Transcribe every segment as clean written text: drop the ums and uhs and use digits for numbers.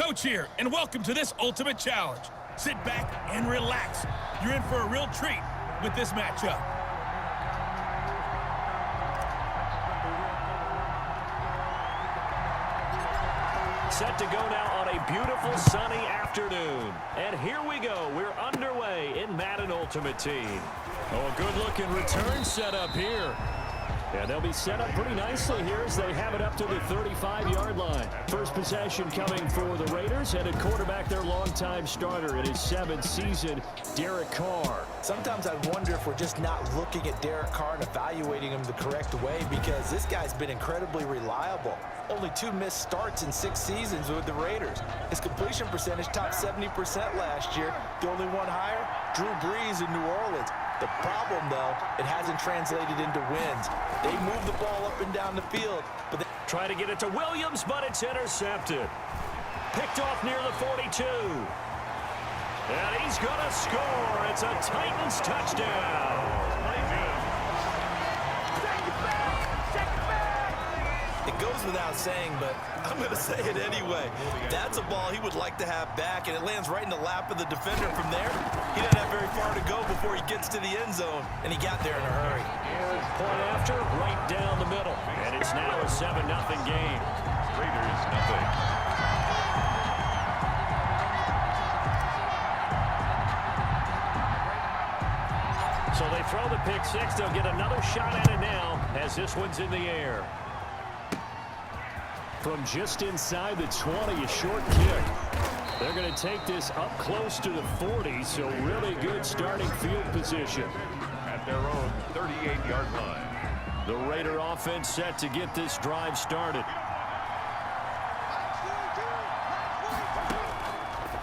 Coach here, and welcome to this ultimate challenge. Sit back and relax. You're in for a real treat with this matchup. Set to go now on a beautiful sunny afternoon. And here we go. We're underway in Madden Ultimate Team. Oh, a good-looking return set up here. Yeah, they'll be set up pretty nicely here as they have it up to the 35-yard line. First possession coming for the Raiders, and at quarterback, their longtime starter in his 7th season, Derek Carr. Sometimes I wonder if we're just not looking at Derek Carr and evaluating him the correct way, because this guy's been incredibly reliable. Only 2 missed starts in 6 seasons with the Raiders. His completion percentage topped 70% last year. The only one higher, Drew Brees in New Orleans. The problem, though, it hasn't translated into wins. They move the ball up and down the field, but they try to get it to Williams, but it's intercepted. Picked off near the 42. And he's going to score. It's a Titans touchdown. It goes without saying, but I'm going to say it anyway. That's a ball he would like to have back, and it lands right in the lap of the defender. From there, he doesn't have very far to go before he gets to the end zone, and he got there in a hurry. Point after, right down the middle. And it's now a 7-0 game. Raiders, nothing. So they throw the pick six. They'll get another shot at it now as this one's in the air. From just inside the 20, a short kick. They're going to take this up close to the 40, so really good starting field position. At their own 38-yard line. The Raider offense set to get this drive started.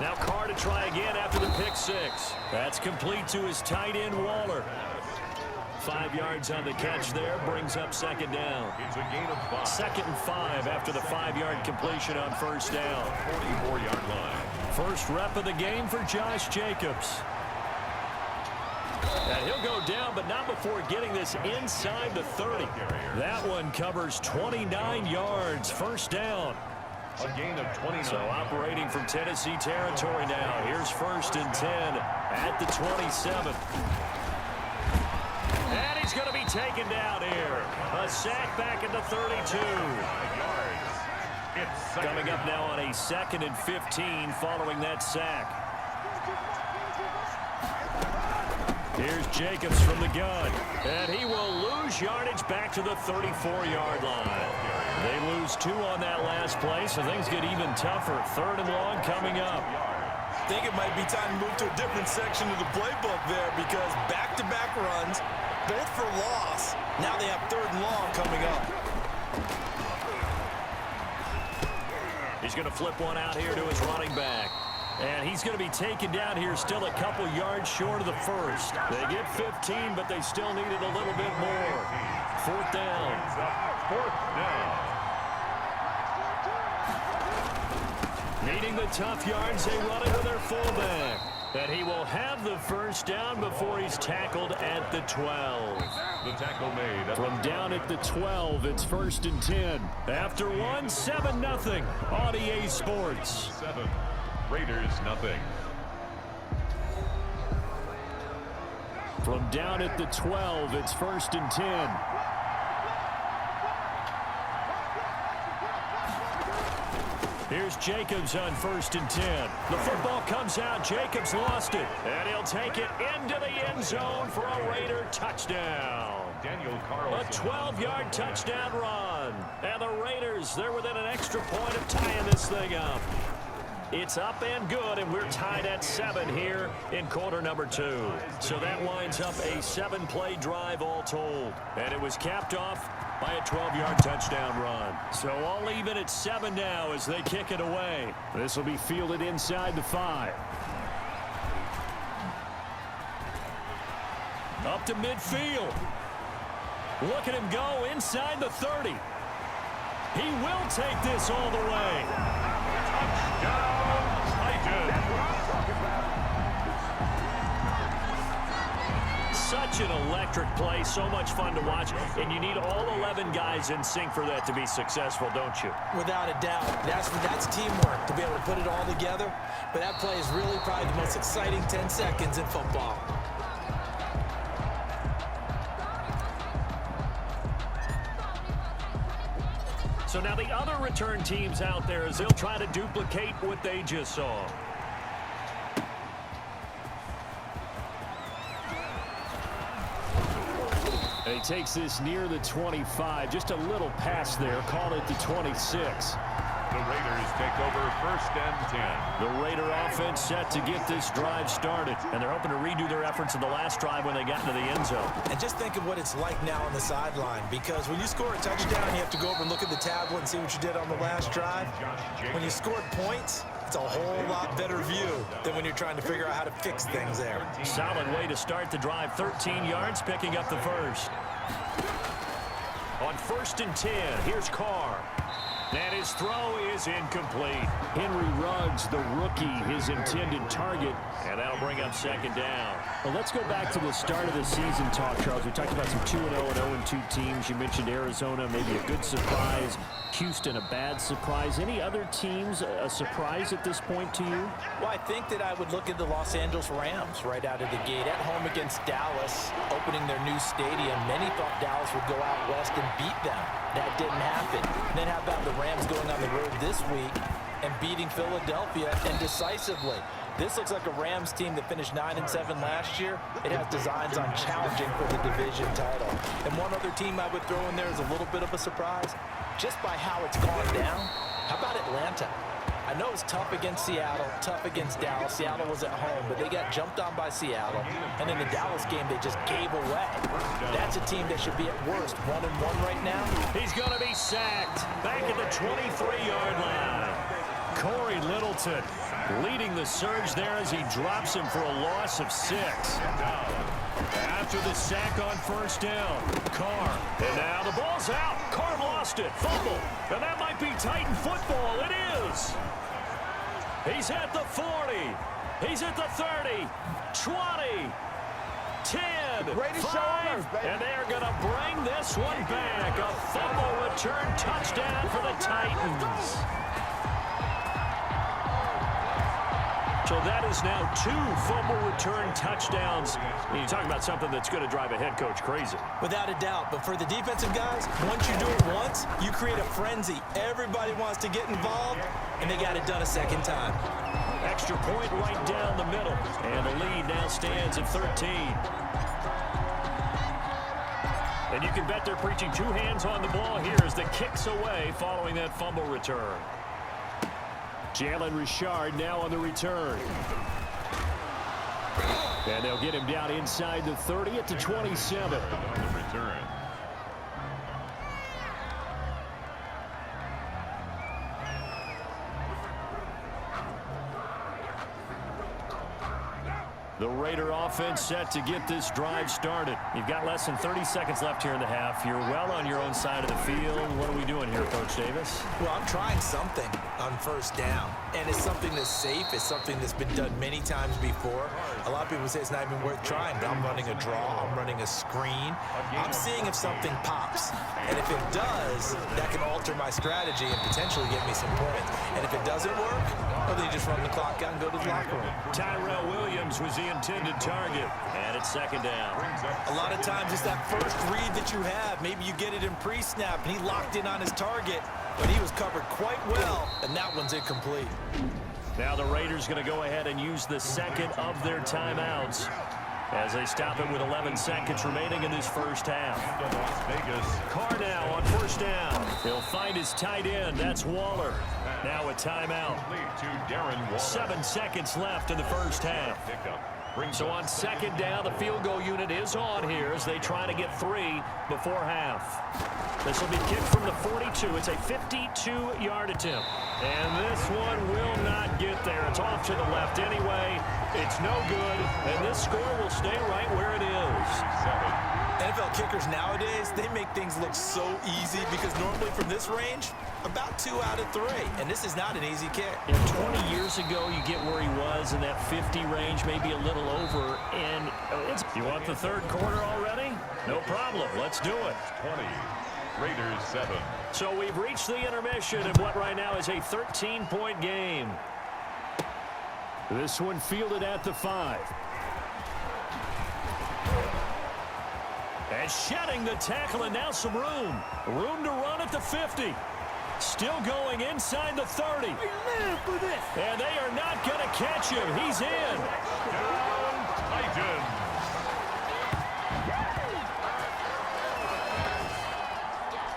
Now Carr to try again after the pick six. That's complete to his tight end, Waller. 5 yards on the catch there, brings up second down. It's a gain of 5. 2nd and 5 after the 5-yard completion on first down. 44-yard line. First rep of the game for Josh Jacobs. And he'll go down, but not before getting this inside the 30. That one covers 29 yards, first down. A gain of 29. So operating from Tennessee territory now. Here's 1st and 10 at the 27. And he's going to be taken down here. A sack back at the 32. Coming up now on a 2nd and 15 following that sack. Here's Jacobs from the gun. And he will lose yardage back to the 34-yard line. They lose 2 on that last play, so things get even tougher. 3rd and long coming up. I think it might be time to move to a different section of the playbook there, because back-to-back runs, both for loss. Now they have 3rd and long coming up. He's going to flip one out here to his running back. And he's going to be taken down here still a couple yards short of the first. They get 15, but they still needed a little bit more. 4th down. 4th down. Needing the tough yards, they run it with their fullback. And he will have the first down before he's tackled at the 12. The tackle made. From down at the 12, it's 1st and 10. After one, 7-0 on EA Sports. 7. Raiders, nothing. From down at the 12, it's 1st and 10. Here's Jacobs on 1st and 10. The football comes out. Jacobs lost it. And he'll take it into the end zone for a Raider touchdown. Daniel A Carlson. 12-yard touchdown run. And the Raiders, they're within an extra point of tying this thing up. It's up and good, and we're tied at 7 here in quarter number 2. So that winds up a 7-play drive all told. And it was capped off by a 12-yard touchdown run. So all even at 7 now as they kick it away. This will be fielded inside the 5. Up to midfield. Look at him go inside the 30. He will take this all the way. Such Such an electric play, so much fun to watch, and you need all 11 guys in sync for that to be successful, don't you? Without a doubt. That's teamwork to be able to put it all together. But that play is really probably the most exciting 10 seconds in football. So now the other return teams out there as they'll try to duplicate what they just saw. And he takes this near the 25. Just a little pass there. Call it the 26. The Raiders take over 1st and 10. The Raider offense set to get this drive started. And they're hoping to redo their efforts in the last drive when they got into the end zone. And just think of what it's like now on the sideline, because when you score a touchdown, you have to go over and look at the tablet and see what you did on the last drive. When you score points, it's a whole lot better view than when you're trying to figure out how to fix things there. Solid way to start the drive. 13 yards, picking up the first. On 1st and 10, here's Carr. And his throw is incomplete. Henry Ruggs, the rookie, his intended target. And that'll bring up 2nd down. Well, let's go back to the start of the season talk, Charles. We talked about some 2-0 and 0-2 teams. You mentioned Arizona, maybe a good surprise. Houston, a bad surprise. Any other teams a surprise at this point to you? Well, I think that I would look at the Los Angeles Rams right out of the gate. At home against Dallas, opening their new stadium. Many thought Dallas would go out west and beat them. That didn't happen. And then how about the Rams going on the road this week and beating Philadelphia, and decisively? This looks like a Rams team that finished 9-7 last year. It has designs on challenging for the division title. And one other team I would throw in there is a little bit of a surprise, just by how it's gone down. How about Atlanta? I know it's tough against Seattle, tough against Dallas. Seattle was at home, but they got jumped on by Seattle. And in the Dallas game, they just gave away. That's a team that should be at worst 1-1 right now. He's going to be sacked back at the 23-yard line. Corey Littleton leading the surge there as he drops him for a loss of 6. After the sack on 1st down, Carr. And now the ball's out. Carr lost it. Fumble. And that might be Titan football. It is. He's at the 40. He's at the 30. 20. 10. 5. And they're going to bring this one back. A fumble return touchdown for the Titans. So that is now 2 fumble return touchdowns. And you talk about something that's going to drive a head coach crazy. Without a doubt. But for the defensive guys, once you do it once, you create a frenzy. Everybody wants to get involved, and they got it done a second time. Extra point right down the middle. And the lead now stands at 13. And you can bet they're preaching 2 hands on the ball here as the kick's away following that fumble return. Jalen Richard now on the return. And they'll get him down inside the 30 at the 27. On the return. The Raider offense set to get this drive started. You've got less than 30 seconds left here in the half. You're well on your own side of the field. What are we doing here, Coach Davis? Well, I'm trying something on 1st down. And it's something that's safe. It's something that's been done many times before. A lot of people say it's not even worth trying. I'm running a draw. I'm running a screen. I'm seeing if something pops. And if it does, that can alter my strategy and potentially get me some points. And if it doesn't work, well, then you just run the clock out and go to the locker room. Tyrell Williams was the intended target. And it's 2nd down. A lot of times it's that first read that you have. Maybe you get it in pre-snap, and he locked in on his target, but he was covered quite well, and that one's incomplete. Now the Raiders going to go ahead and use the 2nd of their timeouts as they stop it with 11 seconds remaining in this first half. Las Vegas. Carr now on 1st down. He'll find his tight end. That's Waller. Now a timeout. To Darren Waller. 7 seconds left in the first half. So on 2nd down, the field goal unit is on here as they try to get 3 before half. This will be kicked from the 42. It's a 52-yard attempt. And this one will not get there. It's off to the left anyway. It's no good. And this score will stay right where it is. NFL kickers nowadays, they make things look so easy because normally from this range, about 2 out of 3. And this is not an easy kick. And 20 years ago, you get where he was in that 50 range, maybe a little over. And you want the third quarter already? No problem. Let's do it. 20. Raiders 7. So we've reached the intermission in what right now is a 13-point game. this one fielded at the 5. And shedding the tackle, and now some room. Room to run at the 50. Still going inside the 30. And they are not going to catch him. He's in. Down Titans.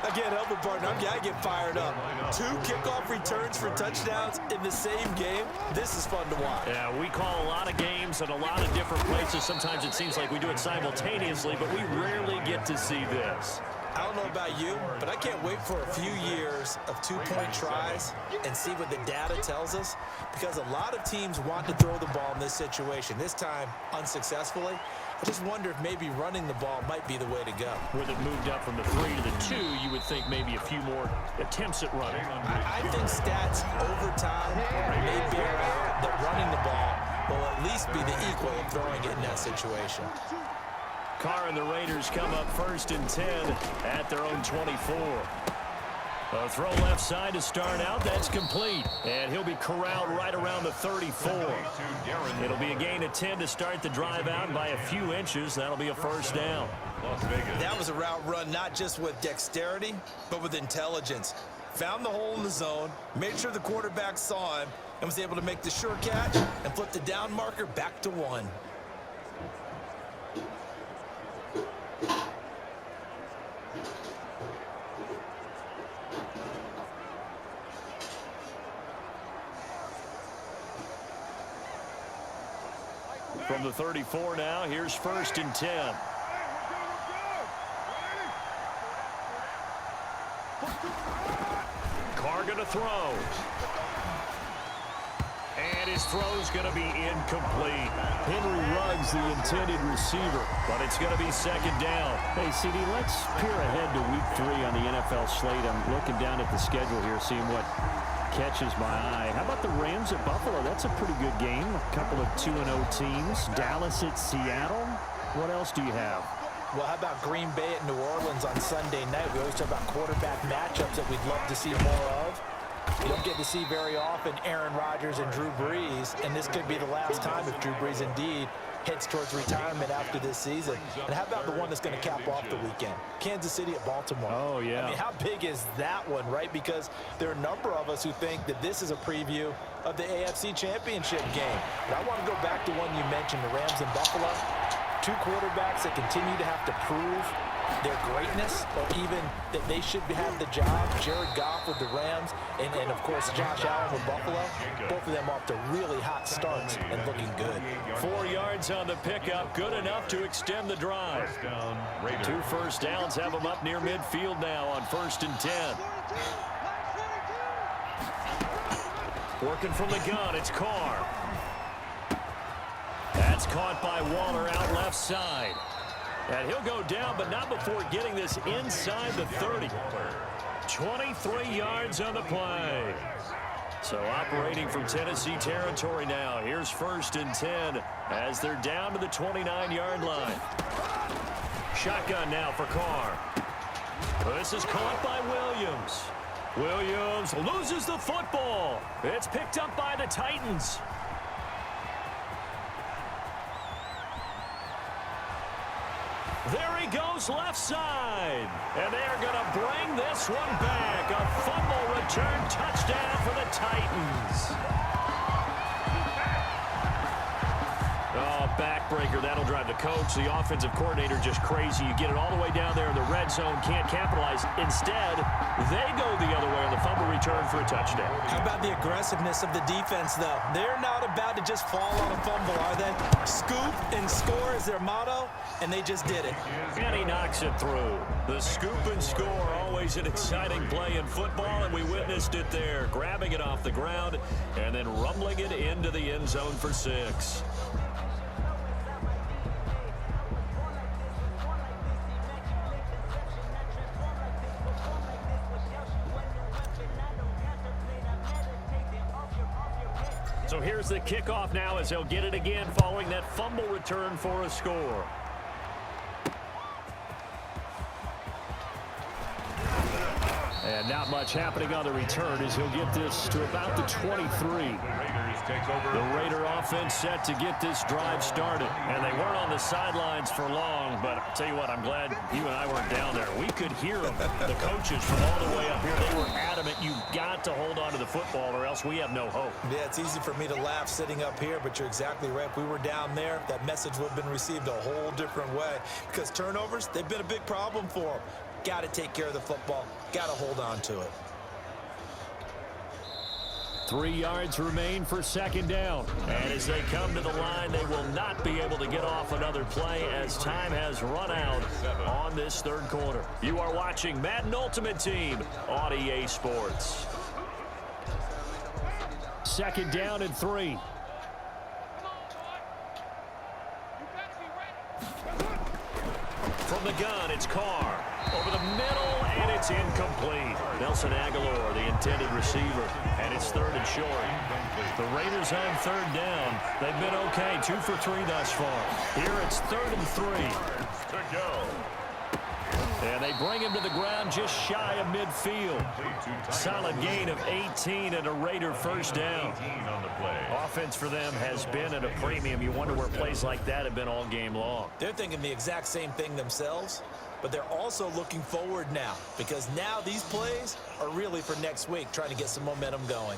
Again, help a partner. I get fired up. 2 kickoff returns for touchdowns in the same game. This is fun to watch. Yeah, we call a lot of games at a lot of different places. Sometimes it seems like we do it simultaneously, but we rarely get to see this. I don't know about you, but I can't wait for a few years of 2-point tries and see what the data tells us, because a lot of teams want to throw the ball in this situation, this time unsuccessfully. I just wonder if maybe running the ball might be the way to go. With it moved up from the 3 to the 2, you would think maybe a few more attempts at running. I think stats over time may bear out that running the ball will at least be the equal of throwing it in that situation. Carr and the Raiders come up 1st and 10 at their own 24. A throw left side to start out. That's complete. And he'll be corralled right around the 34. It'll be a gain of 10 to start the drive out by a few inches. That'll be a first down. That was a route run not just with dexterity, but with intelligence. Found the hole in the zone, made sure the quarterback saw him, and was able to make the sure catch and flip the down marker back to 1. From the 34 now, here's 1st and 10. Carr going to throw. And his throw's going to be incomplete. Henry Ruggs, the intended receiver. But it's going to be 2nd down. Hey, CD, let's peer ahead to week 3 on the NFL slate. I'm looking down at the schedule here, seeing what catches my eye. How about the Rams at Buffalo? That's a pretty good game. A couple of 2-0 teams. Dallas at Seattle. What else do you have? Well, how about Green Bay at New Orleans on Sunday night? We always talk about quarterback matchups that we'd love to see more of. You don't get to see very often Aaron Rodgers and Drew Brees, and this could be the last time if Drew Brees indeed heads towards retirement after this season. And how about the one that's going to cap off the weekend? Kansas City at Baltimore. Oh, yeah. I mean, how big is that one, right? Because there are a number of us who think that this is a preview of the AFC Championship game. But I want to go back to one you mentioned, the Rams and Buffalo. 2 quarterbacks that continue to have to prove their greatness, or even that they should have the job. Jared Goff with the Rams, and of course Josh Allen with Buffalo. Both of them off to really hot starts and looking good. 4 yards on the pickup, good enough to extend the drive. 2 first downs have them up near midfield now on 1st and 10. Working from the gun, it's Carr. That's caught by Waller out left side. And he'll go down, but not before getting this inside the 30. 23 yards on the play. So operating from Tennessee territory now. Here's 1st and 10 as they're down to the 29-yard line. Shotgun now for Carr. This is caught by Williams. Williams loses the football. It's picked up by the Titans. There he goes left side. And they are going to bring this one back. A fumble return touchdown for the Titans. Oh, backbreaker. That'll drive the coach. The offensive coordinator just crazy. You get it all the way down there in the red zone. Can't capitalize. Instead, they go the other way on the fumble return for a touchdown. How about the aggressiveness of the defense, though? They're not about to just fall on a fumble, are they? Scoop and score is their motto, and they just did it. And he knocks it through. The scoop and score, always an exciting play in football, and we witnessed it there. Grabbing it off the ground and then rumbling it into the end zone for 6. So here's the kickoff now as they'll get it again following that fumble return for a score. And not much happening on the return as he'll get this to about the 23. The Raider offense set to get this drive started. And they weren't on the sidelines for long, but I'll tell you what, I'm glad you and I weren't down there. We could hear them, the coaches from all the way up here. They were adamant, you've got to hold on to the football or else we have no hope. Yeah, it's easy for me to laugh sitting up here, but you're exactly right. If we were down there, that message would have been received a whole different way. Because turnovers, they've been a big problem for them. Got to take care of the football. Got to hold on to it. 3 yards remain for second down. And as they come to the line, they will not be able to get off another play as time has run out on this third quarter. You are watching Madden Ultimate Team on EA Sports. Second down and 3. From the gun, it's Carr. Over the middle, and it's incomplete. Nelson Aguilar, the intended receiver, and it's third and short. The Raiders on third down. They've been okay, 2 for 3 thus far. Here it's 3rd and 3. To go. And they bring him to the ground just shy of midfield. Solid gain of 18 and a Raider first down. Offense for them has been at a premium. You wonder where plays like that have been all game long. They're thinking the exact same thing themselves, but they're also looking forward now because now these plays are really for next week, trying to get some momentum going.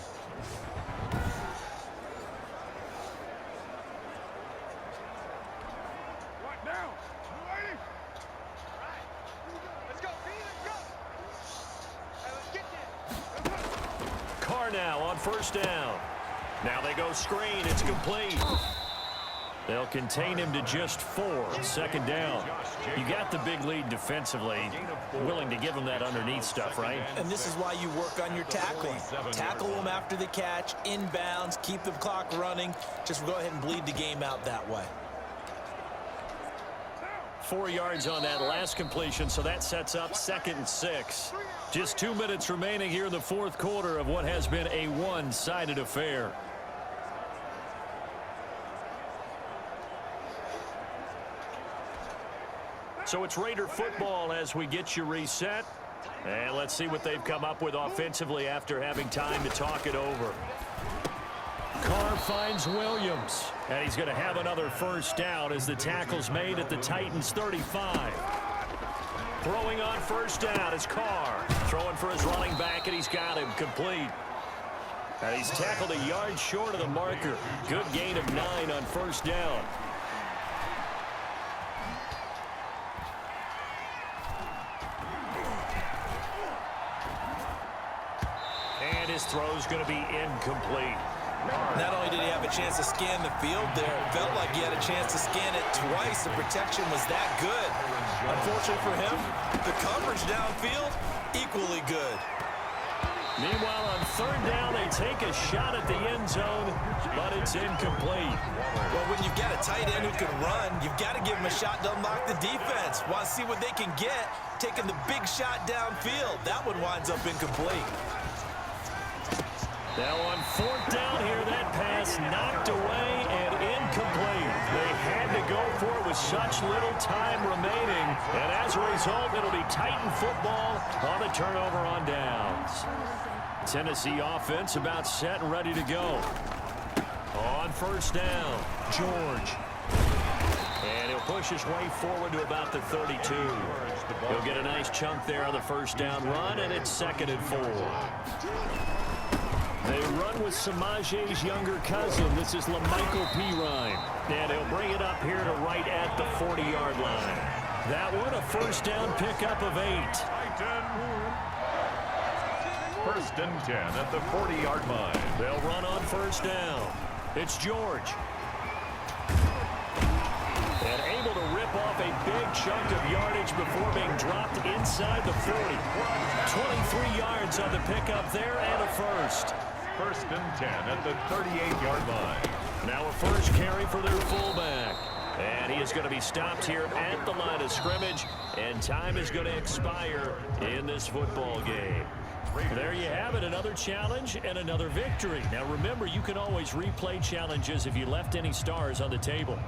Now on first down. Now they go screen. It's complete. They'll contain him to just 4. Second down. You got the big lead defensively. Willing to give him that underneath stuff, right? And this is why you work on your tackling. Tackle them after the catch, inbounds, keep the clock running. Just go ahead and bleed the game out that way. 4 yards on that last completion, so that sets up 2nd and 6. Just 2 minutes remaining here in the fourth quarter of what has been a one-sided affair. So it's Raider football as we get you reset. And let's see what they've come up with offensively after having time to talk it over. Carr finds Williams, and he's going to have another first down as the tackle's made at the Titans' 35. Throwing on first down is Carr. Throwing for his running back, and he's got him complete. And he's tackled a yard short of the marker. Good gain of 9 on first down. And his throw's going to be incomplete. Not only did he have a chance to scan the field there, it felt like he had a chance to scan it twice. The protection was that good. Unfortunately for him, the coverage downfield, equally good. Meanwhile, on third down, they take a shot at the end zone, but it's incomplete. Well, when you've got a tight end who can run, you've got to give him a shot to unlock the defense. Want to see what they can get, taking the big shot downfield. That one winds up incomplete. Now on fourth down here, that pass knocked away and incomplete. They had to go for it with such little time remaining. And as a result, it'll be Titan football on the turnover on downs. Tennessee offense about set and ready to go. On first down, George. And he'll push his way forward to about the 32. He'll get a nice chunk there on the first down run, and it's 2nd and 4. They run with Samaje's younger cousin. This is LaMichael Pirine. And he'll bring it up here to right at the 40-yard line. That one, a first down pickup of 8. First and 10 at the 40-yard line. They'll run on first down. It's George. And able to rip off a big chunk of yardage before being dropped inside the 40. 23 yards on the pickup there and a first. First and 10 at the 38-yard line. Now a first carry for their fullback. And he is going to be stopped here at the line of scrimmage. And time is going to expire in this football game. There you have it, another challenge and another victory. Now remember, you can always replay challenges if you left any stars on the table.